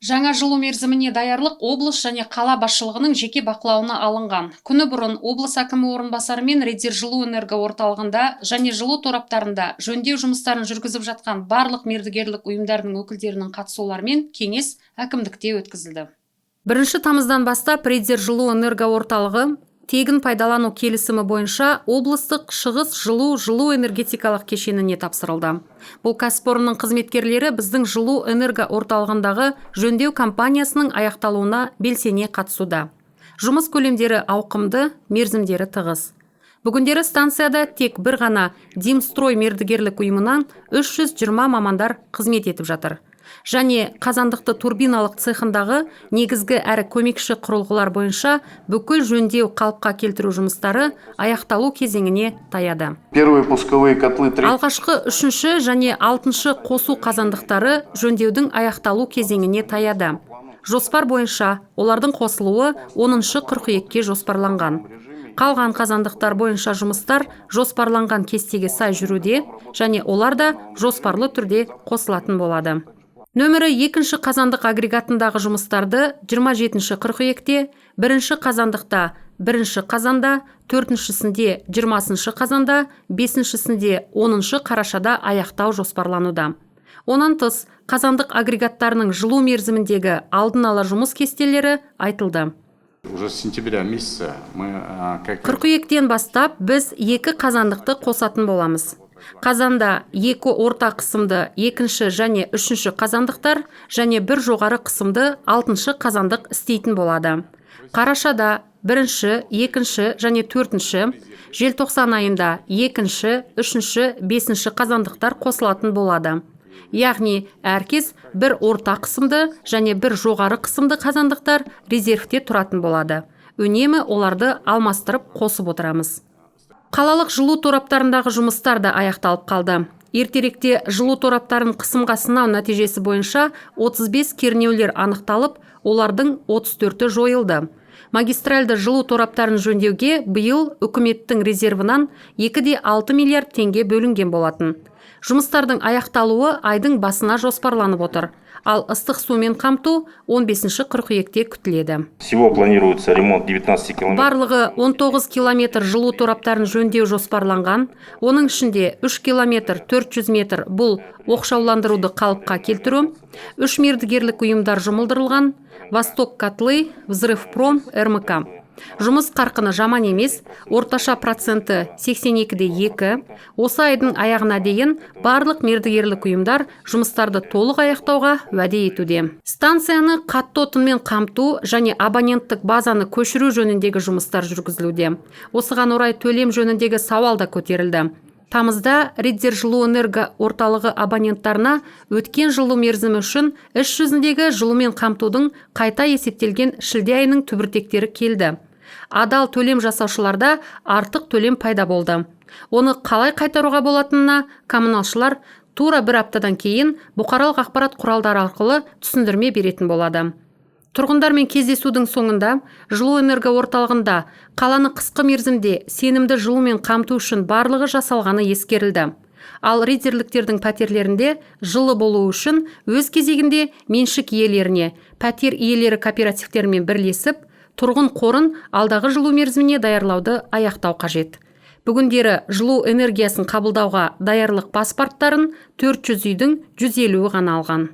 Жаңа жылу мерзіміне даярлық облыс және қала басшылығының жеке бақылауына алынған. Күні бұрын облыс әкімі орынбасары мен Риддер жылу энерго орталығында және жылу тораптарында жөндеу жұмыстарын жүргізіп жатқан барлық мердігерлік ұйымдардың өкілдерінің қатысуларымен кеңес әкімдікте өткізілді. 1 тамыздан бастап Риддер жылу энерго орталығы тегін пайдалану келісімі бойынша облыстық шығыс жылу энергетикалық кешеніне тапсырылды. Бұл кәсіпорынның қызметкерлері біздің жылу энерго орталығындағы жөндеу компаниясының аяқталуына белсене қатысуда. Жұмыс көлемдері ауқымды, мерзімдері тығыз. Бүгіндері станцияда тек бір ғана Димстрой мердігерлік ұйымынан 320 мамандар қызмет етіп жатыр. Және қазандықты турбиналық цехындағы негізгі әрі көмекші құрылғылар бойынша бүкіл жөндеу қалыпқа келтіру жұмыстары аяқталу кезеңіне таяды. Алғашқы 3-ші және 6-шы қосу қазандықтары жөндеудің аяқталу кезеңіне таяды. Жоспар бойынша олардың қосылуы 10-шы қыркүйекке жоспарланған. Қалған қазандықтар бойынша жұмыстар жоспарланған кестеге сай жүруде және олар да жоспарлы түрде қосылатын болады. Нөмірі 2-ші қазандық агрегатындағы жұмыстарды 27-ші қыркүйекте, 1-ші қазандықта 1-ші қазанда, 4-шісінде 20-ші қазанда, 5-шісінде 10-ші қарашада аяқтау жоспарлануда. Онан тыс, қазандық агрегаттарының жылу мерзіміндегі алдын ала жұмыс кестелері айтылды. Қыркүйектен бастап біз 2 қазандықты қосатын боламыз. Қазанда 2 орта қысымды 2-ші және 3-ші қазандықтар және 1 жоғары қысымды 6-ші қазандық істейтін болады. Қарашада 1-ші, 2-ші және 4-ші, желтоқсан айында 2-ші, 3-ші, 5-ші қазандықтар қосылатын болады. Яғни әркез 1 орта қысымды және 1 жоғары қысымды қазандықтар резервте тұратын болады. Үнемі оларды алмастырып қосып отырамыз. Қалалық жылу тораптарындағы жұмыстар да аяқталып қалды. Ертеректе жылу тораптарын қысымға сынау нәтижесі бойынша 35 кернеулер анықталып, олардың 34-і жойылды. Магистральды жылу тораптарын жөндеуге биыл үкіметтің резервінан 2,6 миллиард теңге бөлінген болатын. Жұмыстардың аяқталуы айдың басына жоспарланып отыр. Ал ыстық сумен қамту 15-ші қыркүйекте күтіледі. Всего планируется ремонт 19 километр. Барлығы 19 километр жылу тораптарын жөндеу жоспарланған. Оның ішінде 3 километр 400 метр бұл оқшауландыруды қалыпқа келтіру. 3 мердігерлік ұйымдар жұмылдырылған. Восток котлы, Взрывпром, РМК. Жұмыс қарқыны жаман емес, орташа проценті 82,2. Осы айдың аяғына дейін барлық мердігерлік ұйымдар жұмыстарды толық аяқтауға уәде етуде. Станцияны қатты отынмен қамту және абоненттік базаны көшіру жөніндегі жұмыстар жүргізілуде. Осыған орай төлем жөніндегі сауал да көтерілді. Тамызда Риддер жылу энерго орталығы абоненттарына өткен жылу мерзімі үшін іс жүзіндегі жылумен қамтудың қайта есептелген шілде айының түбіртектері келді. Адал төлем жасаушыларда артық төлем пайда болды. Оны қалай қайтаруға болатынына коммуналшылар тура 1 аптадан кейін бұқаралық ақпарат құралдары арқылы түсіндірме беретін болады. Тұрғындармен кездесудің соңында жылу энерго орталығында қаланы қысқы мерзімде сенімді жылумен қамту үшін барлығы жасалғаны ескерілді. Ал риддерліктердің пәтерлерінде жылы болу үшін өз кезегінде меншік иелеріне, пәтер иелері кооперативтермен бірлесіп, тұрғын қорын алдағы жылу мерзіміне даярлауды аяқтау қажет. Бүгіндері жылу энергиясын қабылдауға даярлық паспорттарын 400 үйдің 150-і ғана алған.